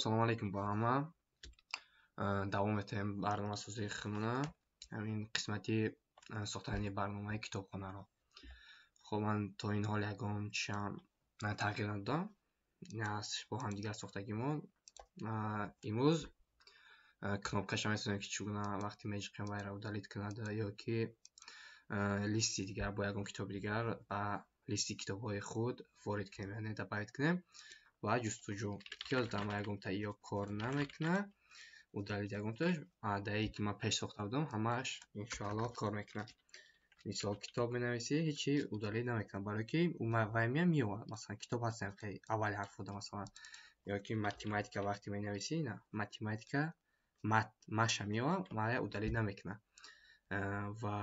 салом алейкум ба ҳама. Давом метавем барномасозии худмона. Ҳамин қисмати сохтани барномаи китобхонаро. Хоб ман то ин ҳол ягон чишам тағйир надодам. Бо ҳамдигар сохтагимон. Имрӯз кнопкаша месозем ки чӣ гуна вақти меҷиқем вайро удалит кунада ё ки листи дигар бо ягон китоби дигар ба листи китобҳои худ ворид кунем, яъне дабайт кунем ва ҷустуҷӯ ки ёдатам ягонта ё кор намекуна. Удалит ягонташ дае ки ман пеш сохта будам ҳамааш иншоалло кор мекуна. Мисол китоб менависӣ ҳечи удалит намекуна, барои ки вай меёвад. Масалан китоб ҳастем хеле аввали ҳарфода, масалан ё ки математика вақти менависӣ на математика маша меёвад, вай удалит намекуна. Ва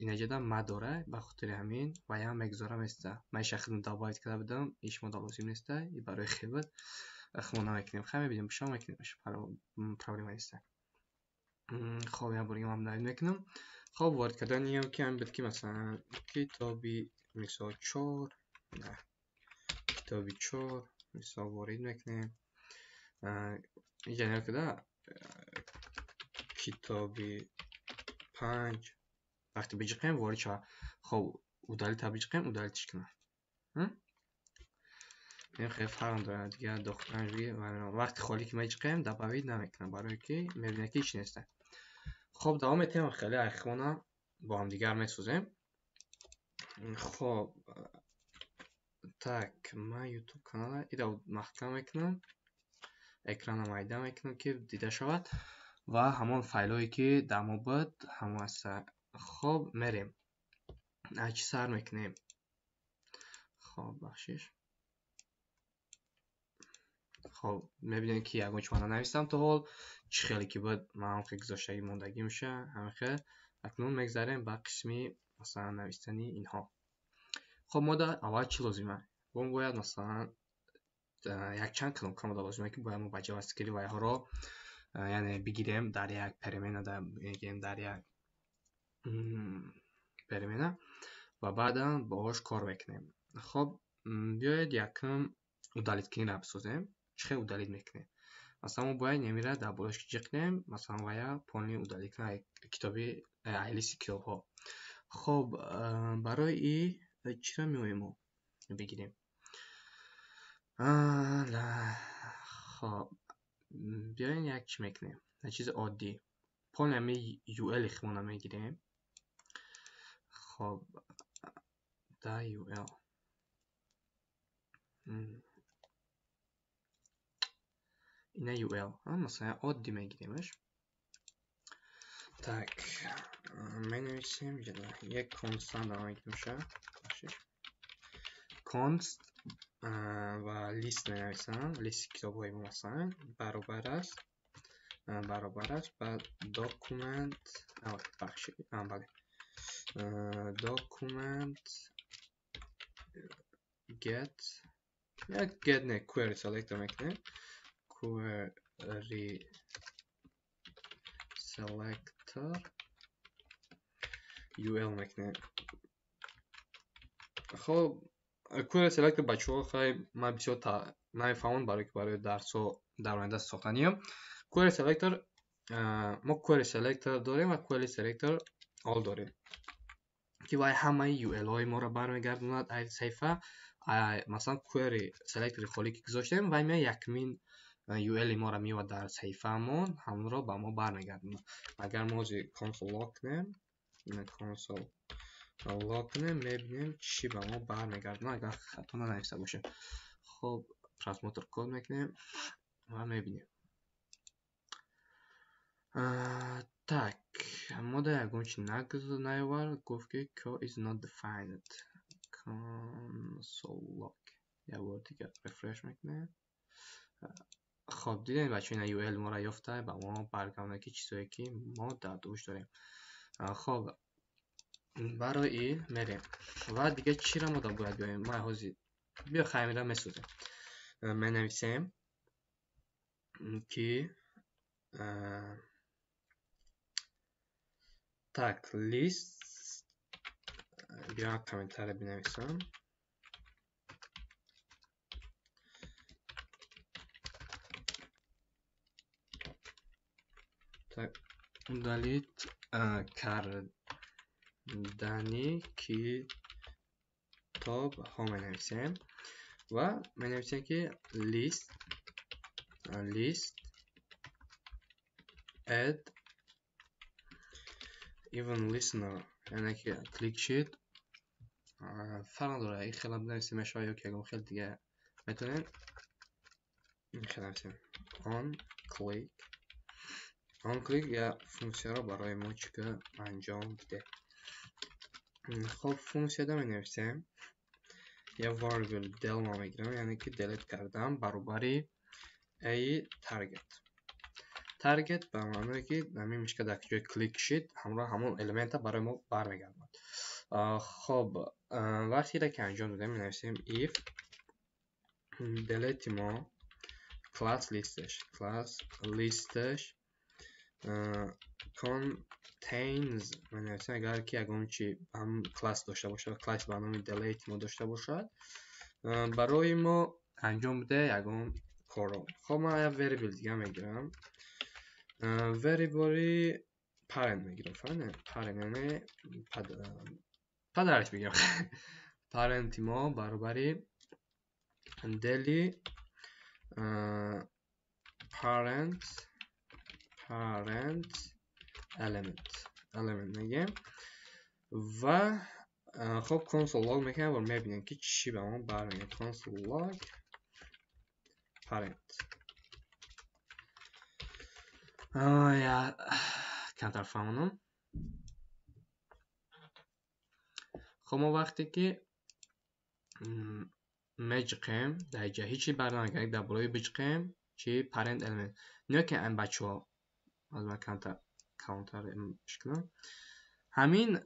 инаҷада ма дора, ба хотири ҳамин ваям мегузорам еста. Ман шахидно дабайт карда будам, иш мода лозим неста, и барои хелбат хмо намекунем. Хай мебинем бошам мекунем, проблема неста. Хоб як бори ман навид мекунам. Хоб ворид кардани ё ки ҳамин буд ки масалан китоби мисол 4 китоби 4 мисол ворид мекунем. Иҷа када китоби 5 вақти биҷиқем ворид шава. Хоб удалита биҷиқем удалитиш кунам. Хеле фарқ дора дигар дохтанҷи вақти холӣ ки меҷиқем дабавид намекунам, барои ки мебинем ки ҳеч неста. Хоб давом метавем хеле айхона бо ҳамдигар месозем. Хоб так ман YouTube канала ида маҳкам мекунам. Экранам майда мекунам ки дида шавад ва ҳамон файлое ки дар мо буд ҳамон аста. Хоб мерем. Чӣ сар мекунем? Хоб бахшиш. Хоб мебинем ки ягон чӣ ман нанавистам то ҳол. Чӣ хеле ки буд ман ҳам хеле гузоштагӣ мондагӣ меша. Ҳамин хел акнун мегзарем ба қисми масалан навистани инҳо. Хоб мода аввал чӣ лозима? Бо бояд масалан якчанд кнопка мода лозима ки бояд мо ба ҷаваскири вайҳоро яъне бигирем дар як перемена мегем дар як перемена ва баъдан боҳош кор мекунем. Хоб биёед якм удалиткуниро бисозем. Чӣ хел удалит мекунем? Масалан мо бояд немира дар болош ки ҷиқнем, масалан вая полни удалит кунем китоби листи китобҳо. Хоб барои и чиро меоем мо бигирем? Хоб биёем як чӣ мекунем. Як чизи оддӣ. Полни ҳамин UL-и худмона мегирем. Хоб да UL ина UL масалан оддӣ мегиремш. Так менависем як констант мегирем конст ва лист менависам. Листи китобҳои мо масалан баробар аст ба документ бале документ get як get не query selector мекунем. Query selector UL мекунем. хоб query selector бачаҳо хай ман бисёр намефаҳмам, барои ки барои дарсҳо дар оянда сохтаниам. Query selector мо query selector дорем ва query selector all дорем ки вай ҳамаи UL-ҳои моро бармегардонад ай саҳифа. Масалан query selector холӣ ки гузоштем вай меояд якмин UL-и моро меёвад дар саҳифаамон, ҳамонро ба мо бармегардонад. Агар мо ҳозир console log кунем мебинем чӣ ба мо бармегардонад агар хато нанависта бошем. Хоб просмотр код мекунем ва мебинем. Так мода ягон чӣ наёвард, гуфт ки code is not defined. Console log як бор дигар refresh мекунем. хоб дидем бачаҳо ина UL моро ёфта ба мо баргардонад ки чизое ки мо дар душ дорем. хоб барои и мерем ва дигар чиро мода бояд биёем. ман ҳозир биё хамира месозем. менависем ки так лист биём комментария бинависам. так удалить кардани китобҳо менависем ва менависем ки list add even listener, یعنی که کلیک شید فرق داره. این خیلی بنویسیم شاید که اگه خیلی دیگه میتونین این خیلی نویسیم on click یا فونکسیا رو برای ما چیکار انجام بده. خب فونکسیا رو مینویسیم یا variable del ما میگیرم، یعنی که delete کردم برابری ای target به معنی که همین میشه که در جای کلیک شید همون المنت برای ما برمیگردد. خب وقتی را که انجام دادیم مینویسیم if delete ما class listش contains مینویسیم اگر که اگه چی هم کلاس داشته باشه، کلاس به نام delete ما داشته باشد برای ما انجام بده یگان کارو. خب من یه variable دیگه میگیرم، variable parent میگیرم، parent یعنی پدرش میگیرم. parent ما برابری daily parent element میگیم و خب console log میکنم و میبینیم که چی به ما برمیگرده. console log parent یا کمتر فهمونم. خب ما وقتی که مجقیم در جا هیچی برنامه کنیم در برای بجقیم چی parent element نه که این بچه ها از من کانتر شکلم همین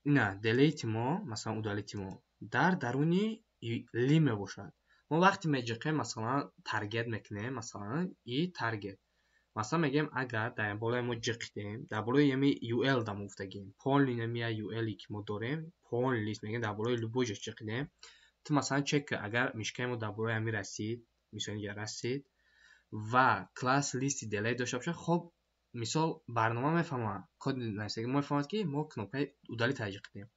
نه delete ما مثلا udality ما در درونی لیم باشد. ما وقتی مجقیم مثلا تارگت میکنیم، مثلا ای تارگت مثلا میگیم اگر در بالای ما جقیدیم در بالای یمی ul دم افتگیم پول نمی ul که ما داریم پول لیست میگیم در بالای لوبوج جقیدیم تو مثلا چک اگر میشکیم و در بالای همی رسید میشونی یا رسید و کلاس لیستی دیلیت داشته باشه. خب مثال برنامه میفهمه کد نوشته ما میفهمد که ما کنوپای udality جقیدیم.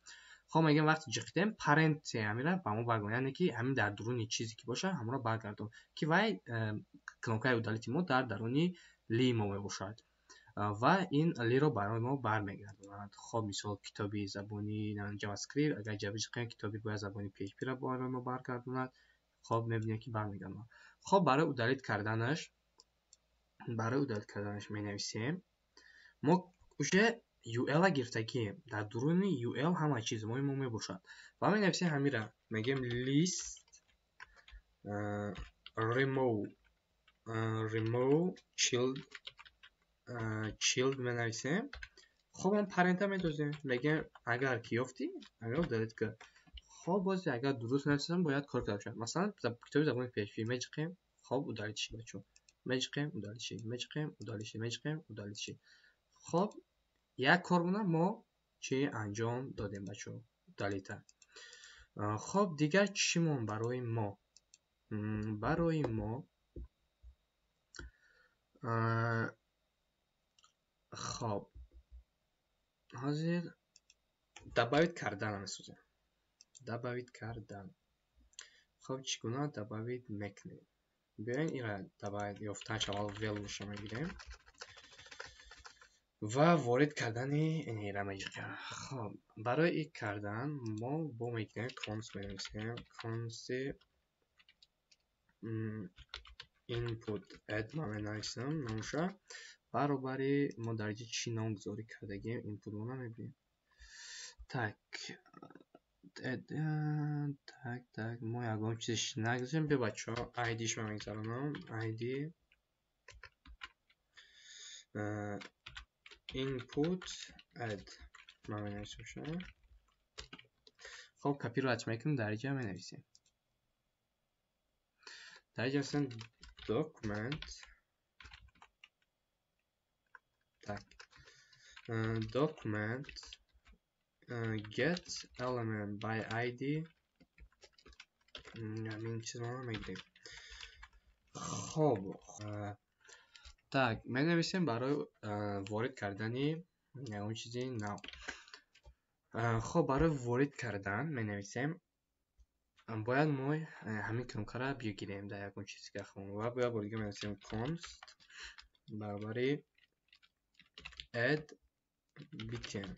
خب میگیم وقتی جقیدیم پرنت همیره با ما برگردونه که همین در درونی چیزی که باشه همون رو برگردون که وای کنوپای udality ما در درونی لی ما میباشد و این لی رو برای ما برمیگردوند. خب مثال کتابی زبانی جاوا اسکریپت اگر جاوا کتابی با زبانی پی اچ پی رو برای ما برگردوند. خب میبینیم که برمیگردوند. خب برای udality کردنش مینویسیم ما اوشه ul گرفتگیم در درون ul همه چیز ما میباشد و مینویسیم همین را میگیم list remove child مینویسیم. خب هم پرنت هم میدوزیم میگیم اگر کیافتی اگر udality کرد. خب باز اگر درست نوشتم باید کار کرده شد. مثلا کتاب زبان پی اچ پی میجقیم خب udality چی بچو میجقیم udality. خب یک کارمونه ما چی انجام دادیم بچو udality. خب دیگر چیمون برای ما خب حاضر دباوید کردن هم سوزه دباوید کردن. خب چگونه دباوید میکنیم؟ بیاین این دباوید یافتن شما ویل روش میگیریم و وارد کردن این ایره میگیریم. خب برای این کردن ما با میگیریم کانس بنویسیم کانس input add ما بنویسیم ناموشه برابری ما درجه چی نام گذاری کردگیم اینپوت ما نمیبینیم. تک ما یکم چیزش نگذاریم به بچه ها ایدیش من میگذارم id input add ما بنویسیم شما. خب کپی رو حتما کنیم درجه هم بنویسیم درجه مثلا document get element by id همین چیز ما میگیم. خب Так, менависем барои ворид кардани ягон чизи нав. хоб барои ворид кардан менависем бояд мо ҳамин кнопкаро биёгирем дар ягон чизи гахмон ва бояд бо дига менависем const баробари add btn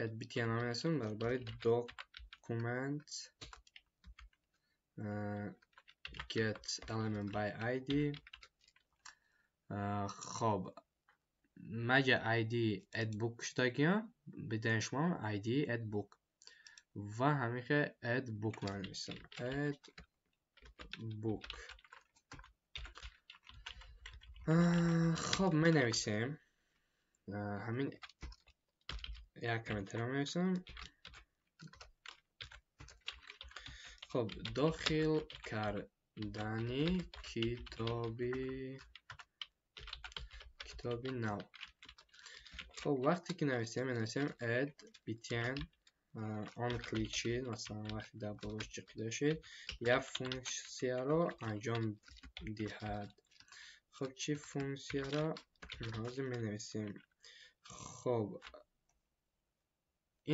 add btn менависем баробари document get element by id. хоб маҷа id add book шудагиам бидани шумо id add book ва ҳамиха add book менависем add book. хоб менависем ҳамин як комментаро менависем. хоб дохил кардани китоби нав. хоб вақте ки нависем менависем add btn он клик шид масалан вақте дар борош ҷиқида шид як функсияро анҷом диҳад. хоб чӣ функсияро ҳозир менависем. хоб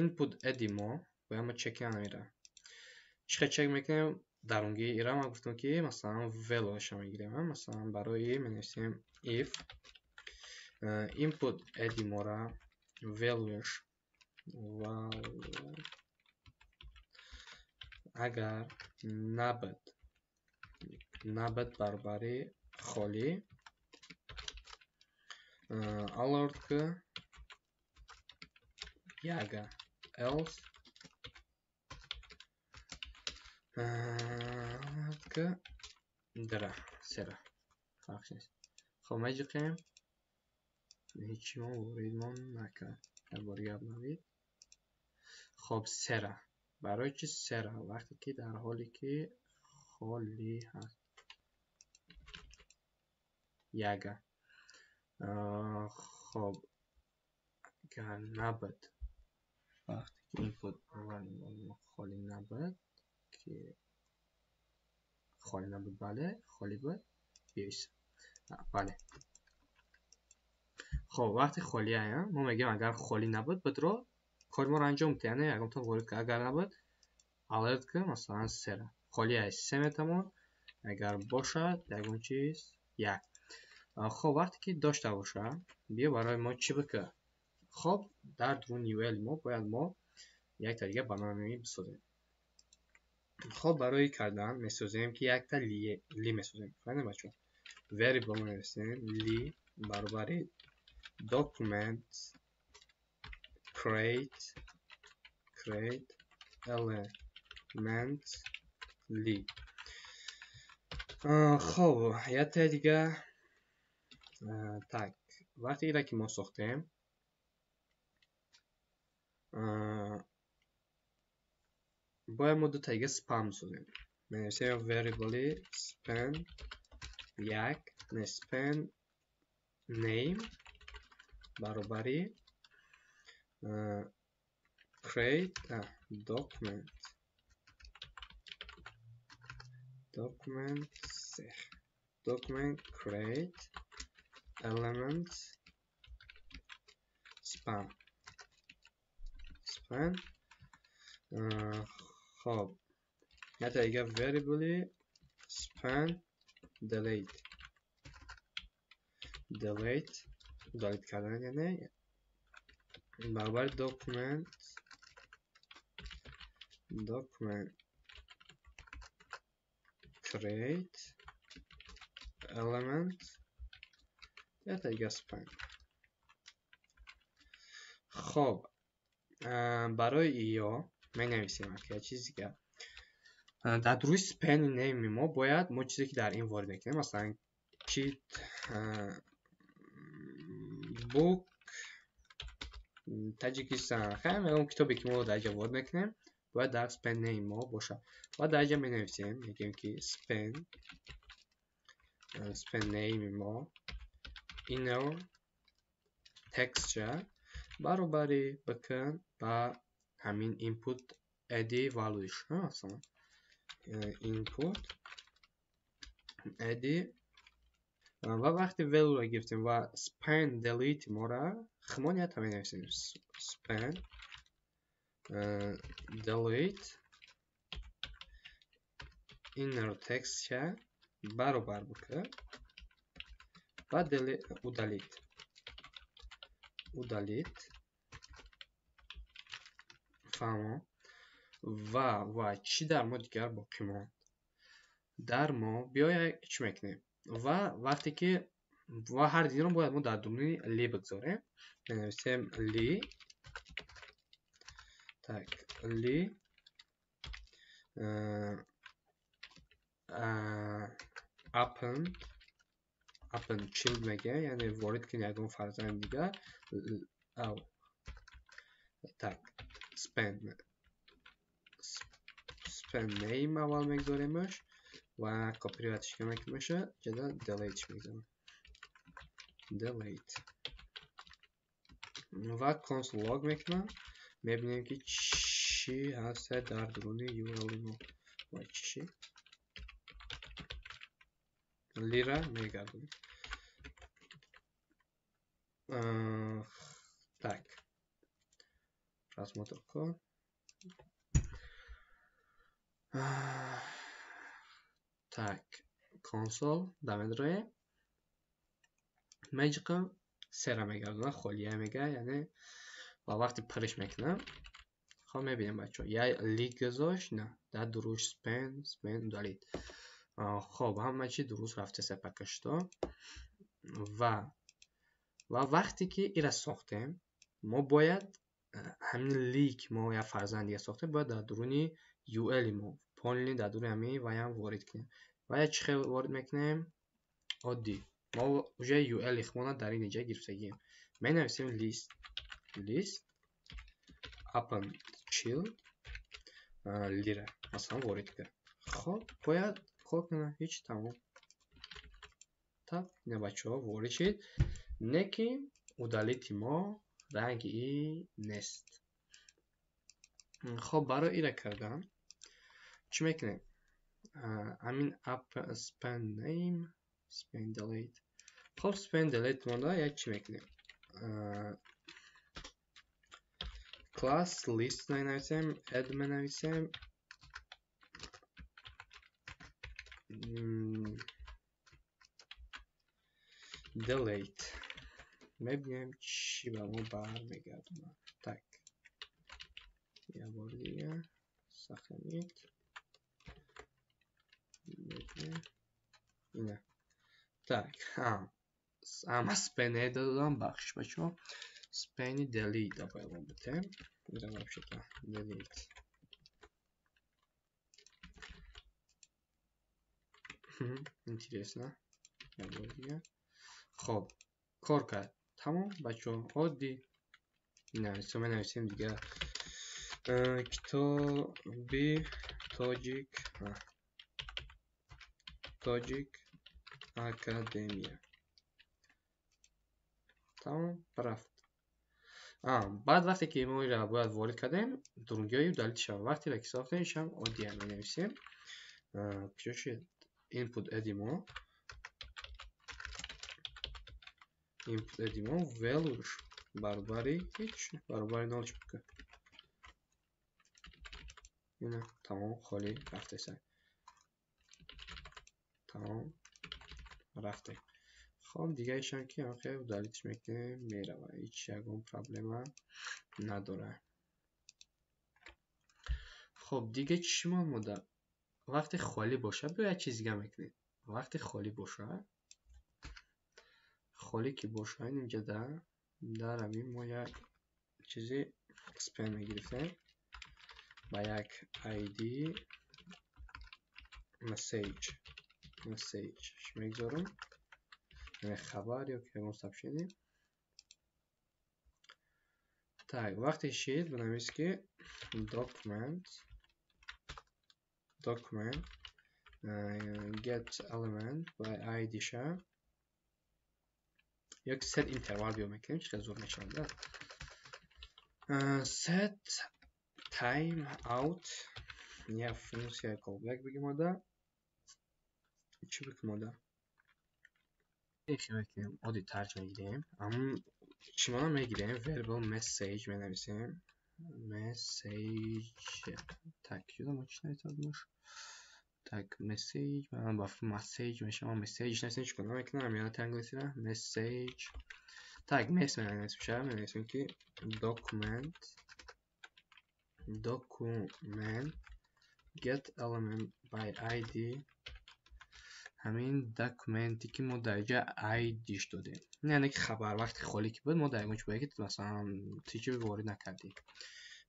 input add мо бояд мо чек кунем ира чиқа чек мекунем дарунги ира ма гуфтам ки масалан велоша мегирем. масалан барои менависем if input add мора veluеш агар набад баробари холӣ alert ки яга else ки дра сера фарқ нест. хоб маҷиқем ҳечи мо воридмон накард дарбораи гап навид. хоб сера барои чи сера вақте ки дар ҳоле ки холӣ ҳаст яга. хоб агар набуд вақте ки input холӣ набуд ки холӣ набуд бале холӣ буд бивисем бале. хоб вақте холӣ аям мо мегӯем агар холӣ набуд бидро кори моро анҷом диҳад не ягон то ворид ка агар набуд alert ки масалан сера холӣ аст се метавон агар бошад ягон чиз як. хоб вақте ки дошта бошад биё барои мо чӣ бика. хоб дар дуруни ul мо бояд мо якта дига барномаи бисозем. хоб барои кардан месозем ки якта ли месозем. фаҳмидем бачаҳо. variable менависем li баробари document create element li. хоб якта дига так вақте ира ки мо сохтем бояд мо дута дига spam созем. менависем variable span як не span name баробари create document create element span. хоб якта дига variable span delete кардан яъне баробари document create element якта дига span. хоб барои иё менависем ки чизи дига дар дуруи span name мо бояд мо чизе ки дар ин ворид мекунем масалан kit book Таҷикистан хеле он китобе ки мо дар ҷа ворид мекунем бояд дар span name мо бошад ва дар ҷа менависем мегӯем ки span name мо inner texture баробари бикун ба ҳамин input add valuesh масалан input add و وقتی value را گرفتیم و span delete ما را خمانیت همین نویسیم span delete inner text برابر بکن و удалить فهمم و چی در ما دیگر باقی ماند در ما بیاید چی میکنیم و وقتی که و هر دیگه رو باید ما در درون لی بگذاریم بنویسیم لی tak لی append child میگه یعنی وارد کنی یکم فرزند دیگه او tak span name اول میگذاریمش و کپی رایتش که میشه جدا delete میگذاریم delete و console log میکنم میبینیم که چی هست در درون URL ما و چی لی را میگردونیم tak просмотр код tak console دامن روی magical سر میگردونه خالیه میگه یعنی و وقتی پرش میکنم خب میبینیم بچه یا لیگ گذاشت نه در دروش سپن دارید خب همه چی درست رفته سپکشتا و وقتی که ایره ساختیم ما باید همین لیک ما یا فرزندی ساختیم باید در درونی UL ما پانلی در درون همین و هم وارد کنیم و یا چی وارد میکنیم عادی ما وجه UL اخمانه در این اینجا گرفتگیم می نویسیم لیست append child لیره مثلا وارد کرد خب باید کار کنه هیچ تمام так اینه بچه ها وارد شد نه که удалить ما رنگ ای نیست خب برای ایره کردن چی میکنیم همین اپ span name span delete خب span delete مونده یک چی میکنیم class list نویسیم add نویسیم delete میبینیم چی به ما برمیگردونه tak یه بار دیگه سخنید اینه tak اما سپنه دادم بخش بچه ها سپنی delete دا باید بتیم میرم بشکل delete اینترسنه یه بار دیگه خب کار کرد تمام بچه ها عادی نویسیم نویسیم دیگه کتابی تاجیک اکادمیه تمام رفت بعد وقتی که ما را باید وارد کردیم درونگی و دلیت شد وقتی را که ساختیمش هم عادی هم نویسیم کجا شد input ادیمو valueش برابری هیچ برابری نالش بکن اینه تمام خالی رفته سر تمام رفته خب دیگه ایشان که آخه دلیتش میکنه میره و هیچ یکم پرابلم نداره خب دیگه چی ما مونده وقتی خالی باشه باید چیز دیگه میکنید وقتی خالی باشه خالی که باشه اینجا در همین ما یک چیزی سپن میگرفتیم با یک ID مسیج میگذارم یعنی خبر یا که مصطب شدیم tak وقتی شید بنویس که document get element by ID شه یک set interval بیو میکنیم چه زور نشانده set time out یا فункция callback بگیم آده چی بگیم آده میکنیم عادی ترجمه میگیریم اما شما میگیریم verbal message بنویسیم message tak یادم چی نوشتمش tak message من با message میشم message نوشتم چیکار میکنم یادت انگلیسی نه message tak مثلا میشه میگیم که document get element by id همین داکومنتی که ما درجه آیدیش دادیم یعنی که خبر وقتی خالی که بود ما درجه باید که مثلا چیزی وارد نکردیم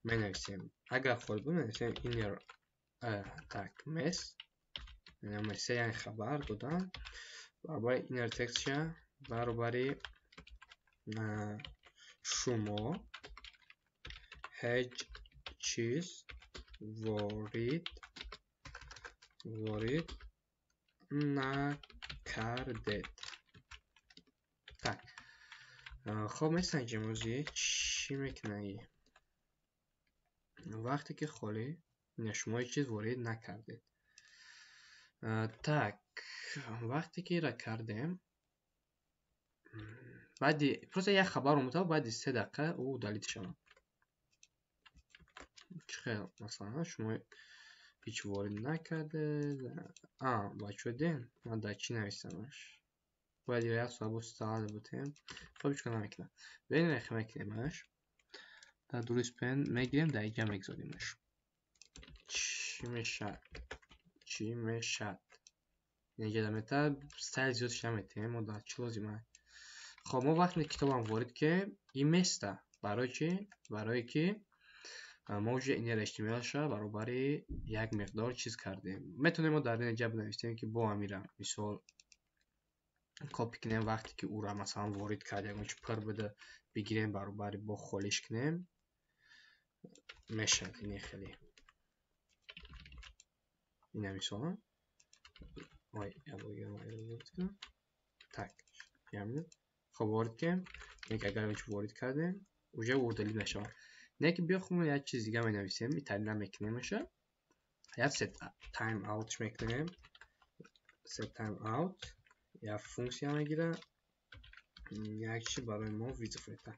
می نویسیم اگر خالی بود می نویسیم inner tag mess یعنی خبر دادن برابر inner text برابر شما هیچ چیز وارد نکردید tak خب مثل جموزی چی میکنه وقتی که خالی شما هیچ چیز وارد نکردید tak وقتی که را کردیم بعدی پروسه یک خبر اومده و بعدی 3 دقیقه او دلیت شما خیلی مثلا شما هیچ وارد نکرده بچه دین من در چی نویستمش باید یه صاحب استعاده بودیم خب چکا نمیکنم بین رخ میکنیمش در درست پن میگیریم در اینجا میگذاریمش چی میشد اینجا دمیتا ستایل زیادش نمیتیم و در چی لازمه خب ما وقتی کتاب هم وارد که این مسته برای که موج این HTML شا برابر یک مقدار چیز کردیم میتونیم ما در اینجا بنویسیم که با امیرم مثال کپی کنیم وقتی که او را مثلا وارد کردیم چه پر بده بگیریم برابر با خالیش کنیم میشه این خیلی این مثلا tak خب وارد کنیم یک اگر وارد کردیم اونجا وردلی نشه نه که بیا خب یک چیز دیگه می نویسیم ایتالی نمیکنیم میشه یا set time out میکنیم set time out یا فونکسیون میگیره یک چی برای ما ویزا فرستن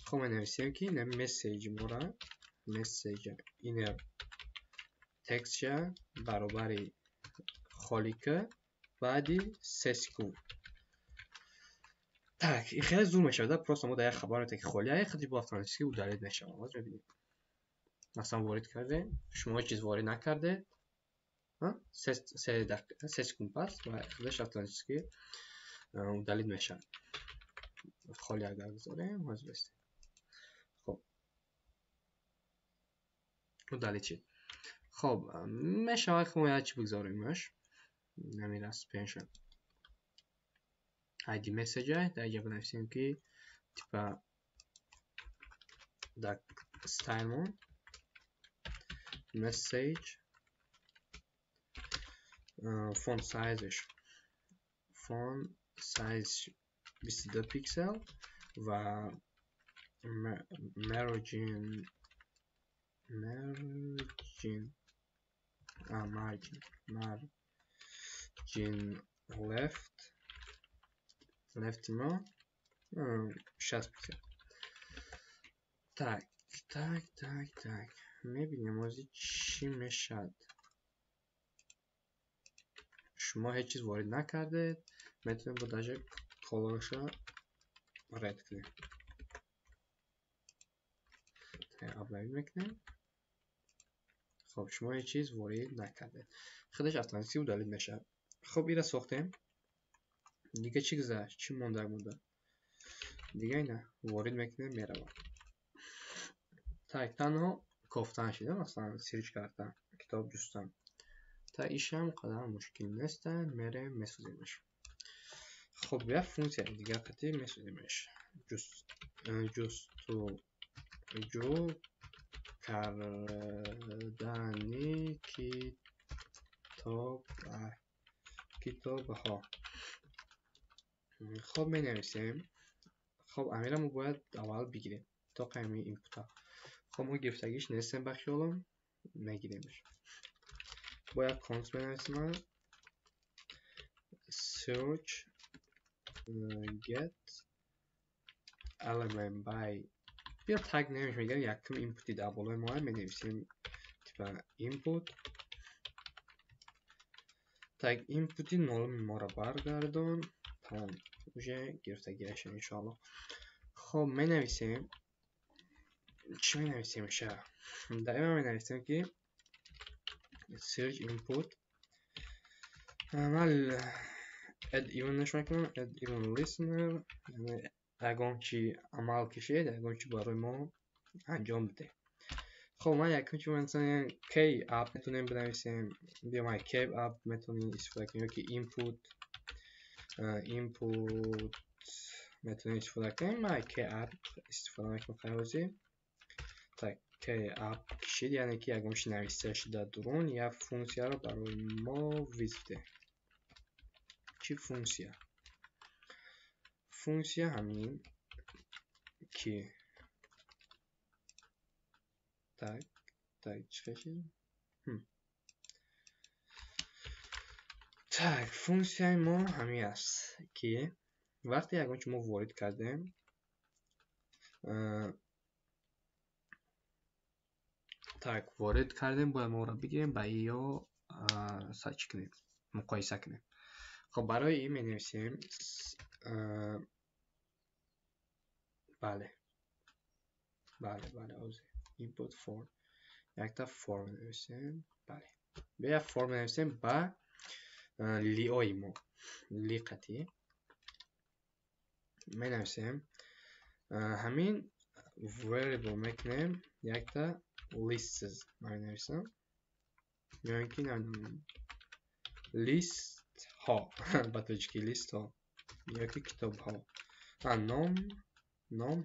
خب می نویسیم که این مسیج ما را مسیج اینر تکست برابر خالی که بعدی 3 سکوند tak این خیلی زور میشه просто ما در یک خبر که خالیه خیلی با فرانسوی udalید نشه باز ببینید مثلا وارد کرده شما چیز وارد نکرده 3 سکوند پس و خودش فرانسوی udalید میشه خالی اگر بذاریم باز بست خب udalید چی خب میشه که ما چی بگذاریمش نمیره سپنشن ID message در اینجا بنویسیم که تیپ در ستایلمون message font size 22 پیکسل و margin left ما 60 پیکسل tak میبینیم واسه چی میشد شما هیچ چیز وارد نکرده میتونیم با درجه کلرش رد کنیم اپلای میکنیم خب شما هیچ چیز وارد نکرده خودش اتلانسی و دلیل میشه خب این را ساختیم دیگه چی گذشت چی مونده دیگه نه وارد میکنیم میره tak تنها گفتن شده مثلا سرچ کردن کتاب جستن تا ایشم قدر مشکل نیستن میره میسازیمش خب یه فونکسیون دیگه قطعی میسازیمش جستجو کردنی کتاب ها خب می نویسیم خب امیرمو باید اول بگیریم تا قیمی اینپوت ها خب ما گرفتگیش نیستیم بخیالم میگیریمش باید کانس بنویسیم search get element by بیا تگ نمیش میگم یکم اینپوتی در بالای ما می نویسیم تیپ اینپوت تگ اینپوتی نول ما را برگردون تمام میشه گرفتگیش انشاءالله. خب می نویسیم چی می نویسیم شه دائما می نویسیم که search input عمل add even نش میکنم add even listener یعنی اگه چی عمل کشید اگه چی برای ما انجام بده. خب من یکم چی مثلا کی اپ میتونیم بنویسیم بیا ما کی اپ میتونیم استفاده کنیم که اینپوت میتونیم استفاده کنیم ما کی اپ استفاده میکنم خیلی تا کی اپ کشید یعنی که اگه میشه نوشته شده درون یا فونکسیا رو برای ما ویزده. چی فونکسیا همین که تگ فونکسیای ما همین است که وقتی اگر ما وارد کردیم تگ وارد کردیم باید ما را بگیریم با یا سرچ کنیم مقایسه کنیم. خب برای این می نویسیم بله input form یک تا فرم نویسیم بله به یک فرم نویسیم با لیای ما لیقتی می نویسیم همین variable میکنیم یک تا lists می نویسیم یعنی که لیست ها با تجکی لیست ها یا که کتاب ها نام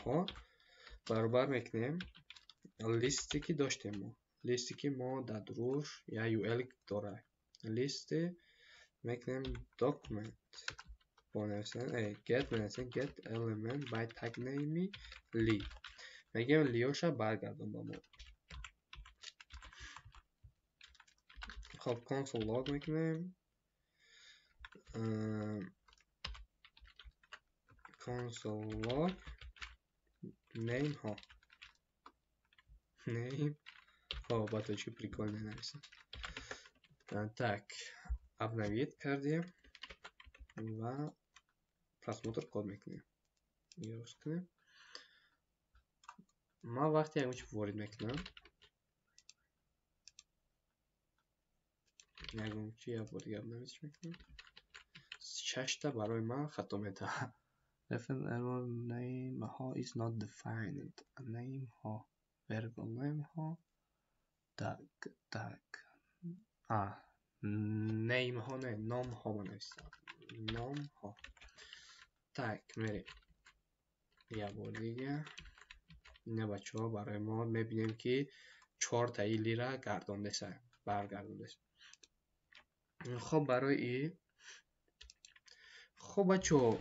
ها برابر میکنیم لیستی که داشتیم ما لیستی که ما در دروش یا UL داره لیست میکنیم document با نویسن get نویسن get element by tag name لی میگیم لیوشا برگردون با ما. خب console log میکنیم console log name ها با تو چی پریکال ننویسیم تک ابنویت کردیم و پس موتور کد میکنیم یوز کنیم. ما وقتی اگه چی وارد میکنم نگم چی یا بودی ابنویتش میکنیم 6 تا برای من خطا میده reference error name ها is not defined name ها variable name ها tag name ها نه نام ها بنویسم نام ها تگ میریم یه بار دیگه اینه بچه ها برای ما میبینیم که 4 تا ایلی را گردانده سه برگردانده سه. خب برای این خب بچه ها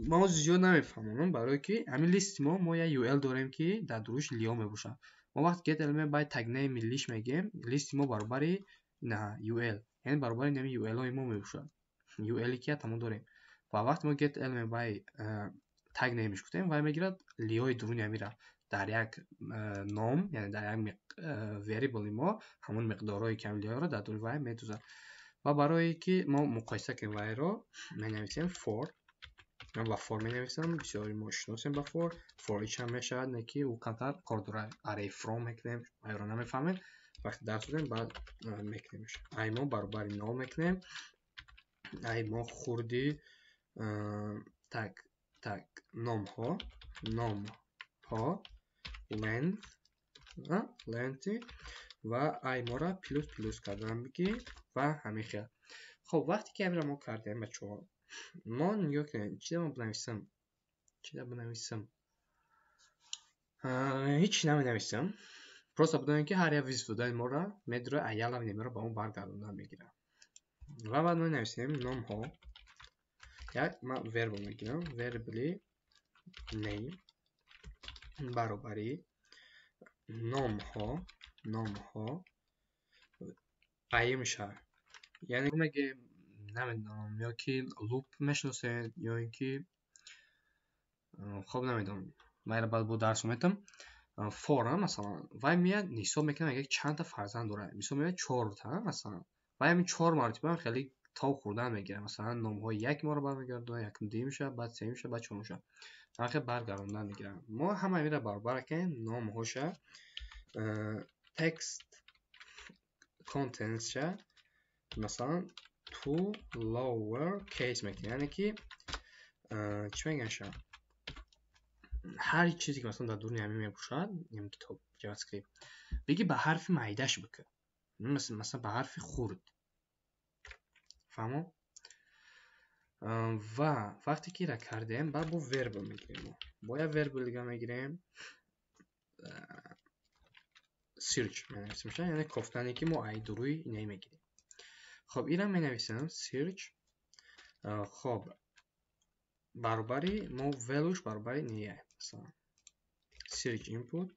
ما زیاد نمیفهمونم برای که همین لیست ما یه UL داریم که در دروش لیا میبوشن ما وقت get element باید تگ نیم لیش میگیم لیست ما برابری نه UL یعنی برابری نمی UL های ما میبوشن UL که تمام داریم و وقت ما get element باید تگ نیمش کنیم و میگیرد لیای درون میره در یک نام یعنی در یک variable ما همون مقدارهای کم لیا را در درون وای میدوزن و برای که ما مقایسه کنیم وای را می نویسیم for من با for می نویسم بسیاری ما شناسیم با for ایچ هم میشود نکی او کمتر کار داره array from میکنیم وای را نمیفهمیم وقتی درس بودیم بعد میکنیمش ای ما برابر نام میکنیم ای ما خوردی تگ نام ها length و ای ما را پلوس کردن بگی و همین خیلی. خب وقتی که این را ما کردیم بچه ها ما نگاه کنیم چی ما بنویسم هیچ نمی نویسم پروسا بدونیم که هر یک ویز بودن ما را میدره ایال هم نمی را با اون برگردوندن میگیرم و بعد ما نویسیم نام ها یک ما وربل میگیرم وربلی name برابری نام ها ای میشه یعنی مگه نمیدونم یا که لوپ میشناسه یا اینکه خب نمیدونم من بعد با درس اومدم فورا مثلا وای میاد حساب میکنه اگه چند تا فرزند داره مثلا میاد 4 تا مثلا وای همین 4 مرتبه خیلی تاو خوردن میگیره مثلا نام های یک ما رو برمیگردونه یکم دی میشه بعد سه میشه بعد 4 میشه آخه برگردوندن میگیرن ما همه میره برابر که نام هاشه تکست contents شه مثلا تو lower case میکنه یعنی که چی میگن شه هر چیزی که مثلا در دنیا همین میبوشد این کتاب جاوا اسکریپت بگی به حرف معیدش بکن مثلا به حرف خورد فهمو و وقتی که را کردیم بعد با ورب میگیریم با یه ورب دیگه میگیریم search مینویسیم یعنی گفتن که ما ای دروی نمیگیریم خب این را مینویسیم search خب برابری ما valueش برابری نیه مثلا search input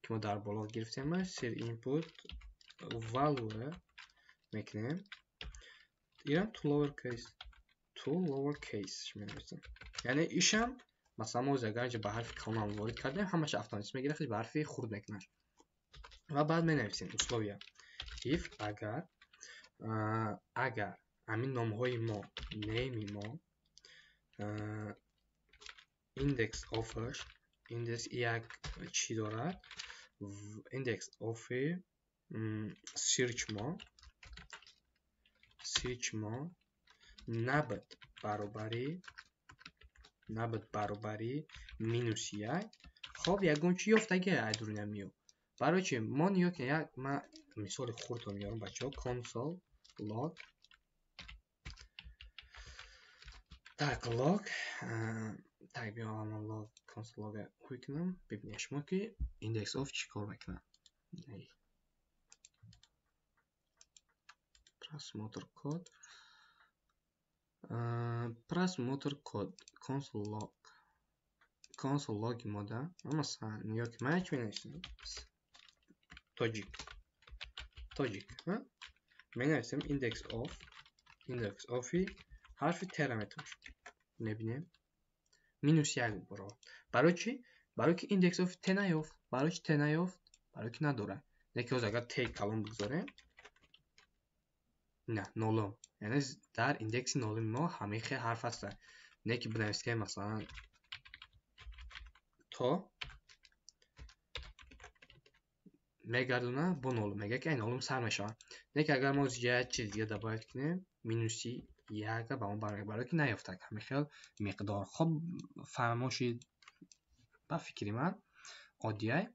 که ما در بالا گرفتیم search input value میکنیم ایران to lower case مینویسیم یعنی ایشم مثلا ما اگر به حرف کلمه وارد کردیم همش اتوماتیک میگیره به حرف خرد میکنه و بعد مینویسیم اسلوبیا if اگر همین نام های ما name ما index ofش index یک چی دارد index of search ما نبود برابری مینوس یک خب یکون چی یافتگه ادرو نمیو برای چی ما نیو که یک من مثال خورد رو میارم بچه ها console log так log так بیام log console log خوی کنم ببینیم شما که index of چی کار میکنم просмотр код console log мода مثلا نیو که من چی مینویسیم Tojik مینویسیم index of حرف ترامتر نبینیم مینوس یک برای چی؟ برای که index of ت نیافت برای چی ت نیافت؟ برای که نداره یکی از اگر ت کلام بگذاریم نه نولم یعنی در ایندکس نولم ما همه خیلی حرف هست نه که بنویسیم مثلا تا میگردونه با نول میگه که این نولم سر میشه نه که اگر ما یه چیز دیگه دبایت کنیم مینوسی یک با اون برای که نیافته همه خیلی مقدار خب فرماشید با فکری من عادیه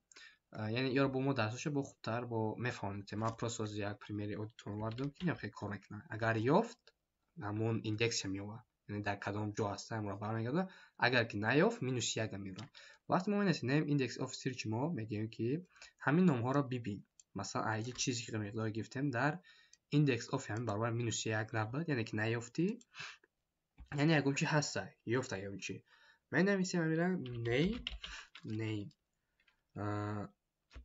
یعنی یا با ما درسش با خوبتر با میفهمید ما پروسس یک پریمری ادیتور واردم که خیلی کار میکنه اگر یافت همون ایندکس میوه یعنی در کدام جا هست ما برمیگرده اگر که نیافت مینوس یک میره وقتی ما نیم ایندکس اف سرچ ما میگیم که همین نام ها را ببین مثلا اگه چیزی که مقدار گرفتیم در ایندکس اف همین برابر مینوس یک نبود یعنی که نیافتی یعنی اگه چی هست یافته یا چی من نمیسیم میرم name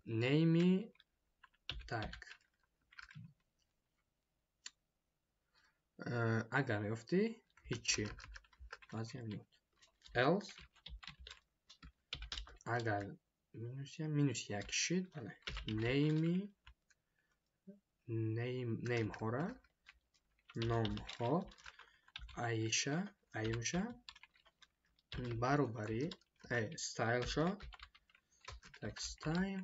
name tag اگر یافتی هیچی بازی هم نیست else اگر مینوس یک شید بله name ها را نام ها ایمشه برابری style شا tak style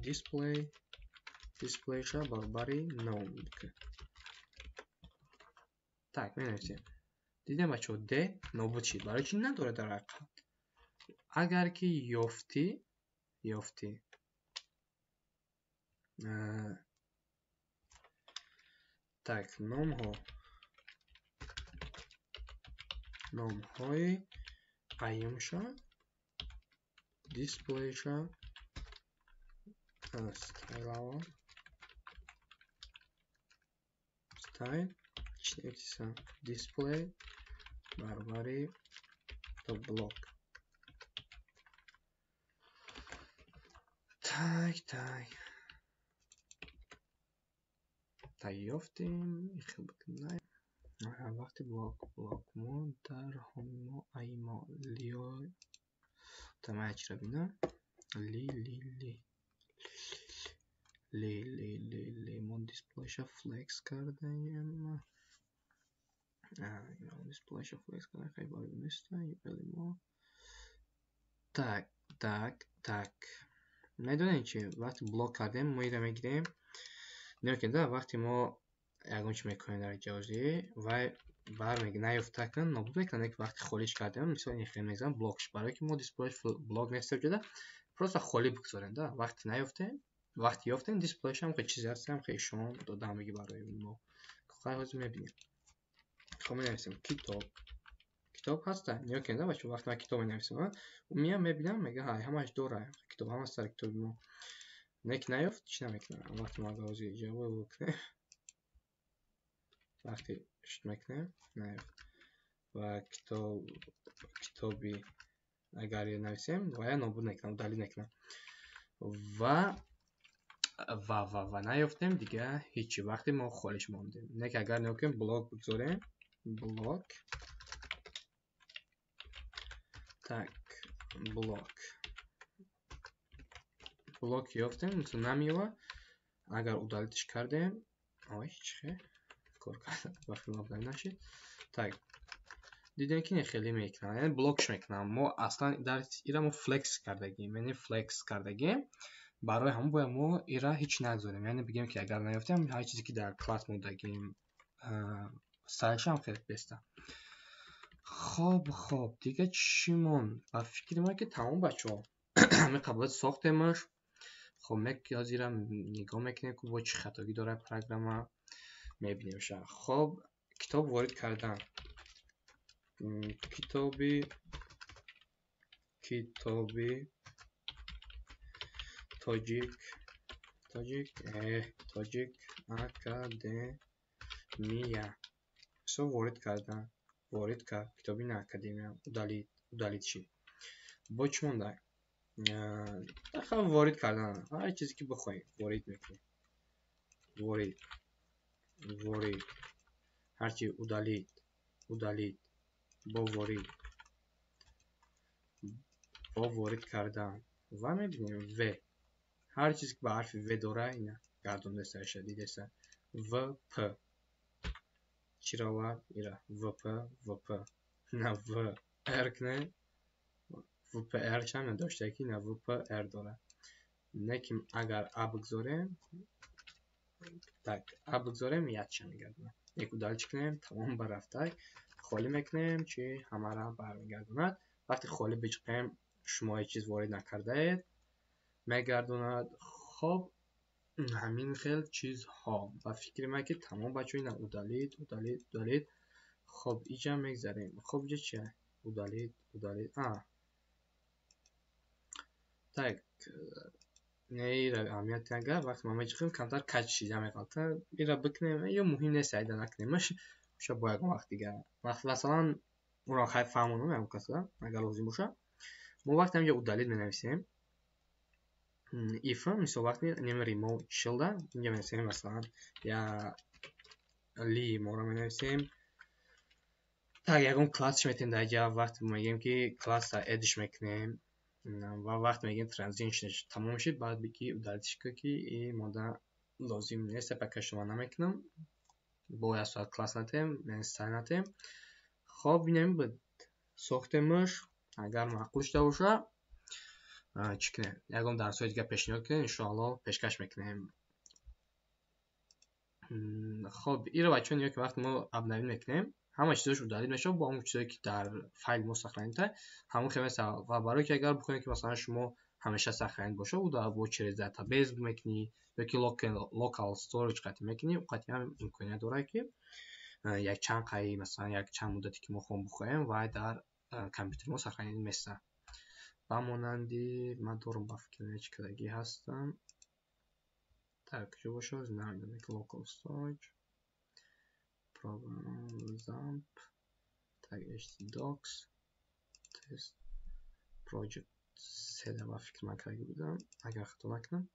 display شا برابری نام بکن tak مینویسیم دیدیم بچه ها ده نابود شید برای چی نداره در عقب اگر که یافتی так نام های ایام شا دیسپلی شا style display برابری تو بلوک tak یافتیم. وقتی بلاک ما در همه ایمالیو تمام چی را بینم لی ما دیسپلیش فلکس کردیم. دیسپلیش فلکس کردیم خیلی باری نیستن. ما تک میدونین چی وقتی بلاک کردیم ما ایره میگیریم نکنده وقتی ما یکون چی میکنیم در جازی و برمیگه نیفته کن نابود میکنه که وقتی خالیش کردیم مثلا این خیلی میگذارم بلاکش برای که ما دیسپلیش بلاک نیسته جده پروسا خالی بگذاریم ده وقتی نیفتیم وقتی یافتیم دیسپلیش هم خیلی چیزی هستیم خیلی شما دادم بگی برای ما خواهد میبینیم. خب می‌نویسیم کتاب هستن نیا کنده باشه وقتی من کتاب می‌نویسم و میام میبینم میگه های همش دوره کتاب هم سر کتاب ما نیفت چی نمیکنه وقتی ما گازی جواب بکنه وقتی شد میکنه نیفت و کتابی اگر نویسیم و یا نابود نکنم دلیل نکنم و نیفتیم دیگه هیچی وقتی ما خالیش ماندیم نه که اگر نکنیم بلاک بگذاریم بلاک یافتیم مثل نمیوه اگر удалитش کردیم چه کار کرده وقتی لابداری نشید دیدن که خیلی میکنم یعنی بلاکش میکنم ما اصلا در ایرا ما فلکس کردگیم یعنی فلکس کردگیم برای همون باید ما ایرا هیچ نگذاریم یعنی بگیم که اگر نیافتیم هر چیزی که در کلاس ما داریم سرش هم خیلی بسته. خب دیگه چی مون و فکر ما که تمام بچه ها همه قبلت ساختیمش. خب مک از ایرا نگاه میکنیم که با چه خطایی داره پروگرام میبینیم. خب کتاب وارد کردن کتابی تاجیک اکادمیا سو وارد کرد کتابی نه اکادمیا удалит چی با چی مونده داخل وارد کردن هر چیزی که بخوایم وارد میکنیم وارد هرچی удалит با وارد کردن و میبینیم و هر چیزی که با حرف و داره اینه گردونده سرش دیده سر و پ چرا و ایره و پ نه و ارک نه و پ ارک هم نداشته که نه و پ ار داره نکیم اگر بگذاریم یاد چه میگردونه یک удалить کنیم تمام برفته خالی میکنیم چی همه را برمیگردوند وقتی خالی بچقیم شما چیز وارد نکرده اید میگردوند. خب همین خیلی چیزها و فکر من که تمام بچه اینا удалит خب اینجا میگذاریم. خب اینجا چیه удалит так نه اهمیت نگه وقتی ما میچخیم کمتر کج چیزا میکنه ایرا بکنیم یا مهم نیست ایدا نکنیمش میشه با یک وقت دیگه وقتی مثلا اون را خیلی فهمونم هم کسا اگر لازم باشه ما وقتی همینجا удалит مینویسیم if مثل وقتی نیم ریموت شلده اینجا مینویسیم مثلا یا لی ما را مینویسیم так یکم کلاسش میتیم در اینجا وقتی میگیم که کلاس را ادش میکنیم و وقت میگیم ترانزیشنش تمام شد بعد بگی удалитش که این ماده لازم نیست پکش شما نمیکنم با از کلاس نتیم خب بینیم بود ساختمش اگر معقول شده باشه چی کنیم یکم درسای دیگه پیشنهاد کنیم انشاءالله پیشکش میکنیم. خب این رو بچه ها که وقت ما ابنوی میکنیم همه چیزاش удалит میشه با اون چیزایی که در فایل ما ساختنیده همون خیلی سوا و برای که اگر بکنید که مثلا شما همیشه ساختنید باشه و در با چیز دیتابیس میکنی یا که لوکال استوریج قطعی میکنی قطعی هم امکانیت داره که یک چند قایی مثلا یک چند مدتی که ما خواهم بخواهیم و در کامپیوتر ما ساختنید میسته و مانندی من دارم با فکر چکدگی هستم در کجا باشه نمیدونم که لوکال استوریج program zamp tag htdocs test project سه دفعه فکر من کرده بودم اگر خطا نکنم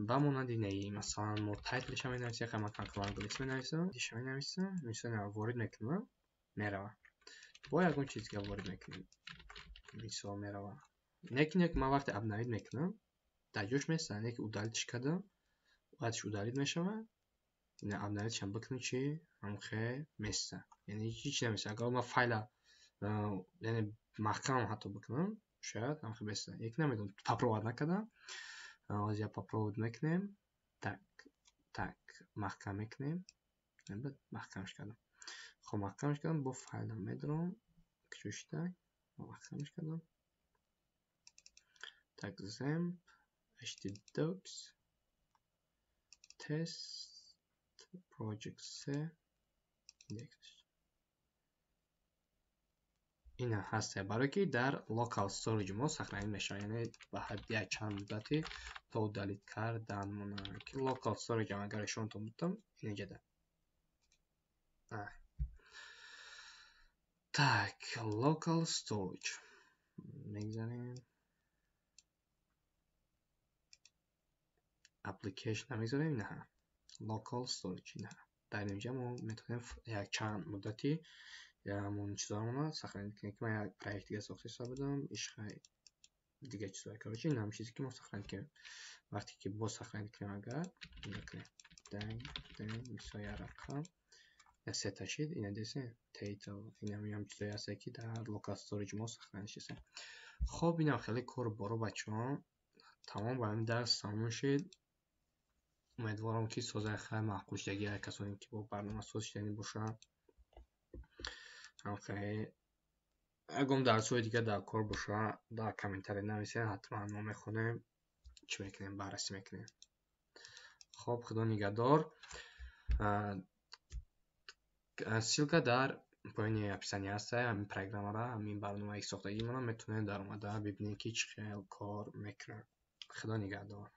ба монанди неи масалан мо тайтлиша менависем, яка ман контрол англис менависам, диша менависам, мисол ворид мекунам, мерава. Бо ягон чизга ворид мекунем. Мисол мерава. Лекин як ман вақте обновид мекунам, дар ҷош месазад, як удалитш кардам, баъдш удалит мешавад. Ина обновидшам бикунем чи ҳамхе меса. Яъне ҳеҷ намеса. Агар ман файла яъне маҳкам ҳатто бикунам, шояд ҳамхе меса. Як намедонам, попробовать накардам. Ҳозир попробовать мекунем. Так, маҳкам мекунем. Албатта маҳкамш кардам. Хоб маҳкамш кардам, бо файлам медорам. Кушта, маҳкамш кардам. Так, XAMPP, htdocs, test, project C, index. Ина ҳаст, барое ки дар local storage мо сохранид мешавад, яъне ба ҳадди як чанд муддати то удалит кардан монад. Ки local storage ам агар ишонтон будам, инҷада. Так, local storage. Мегзарем. Application намегзарем, ина local storage, ина. Дар инҷа мо метавонем як чанд муддати ҳамон чизаромона сохранид кунем. Ки ман як проект дига сохта ҳисоб будам, ишқай дига чиза. Короче, ин ҳам чизе ки мо сохранид кунем. Вақте ки бо сохранид кунем, агар мекунем. Дан мисол як рақам я сета шид, ина десем title. Ин ҳам чизое ҳаст ки дар local storage мо сохранид шуд. Хоб, инам хеле кор боро бачаҳо. Тамом ба ҳамин дарс тамом шуд. امیدوارم که سازهای خیلی معقول شد. اگر کسانی که با برنامه ساز شدنی باشن هم خیلی اگم درس‌های دیگه در کار باشه در کامنتاری نویسین، حتما ما میخونیم، چی میکنیم، بررسی میکنیم. خب، خدا نگهدار. سیلکا در پایین اپیسانی هست. همین پروگرام را، همین برنامه ای ساختگی منم میتونید در اومده ببینید که چه کار میکنه. خدا نگهدار.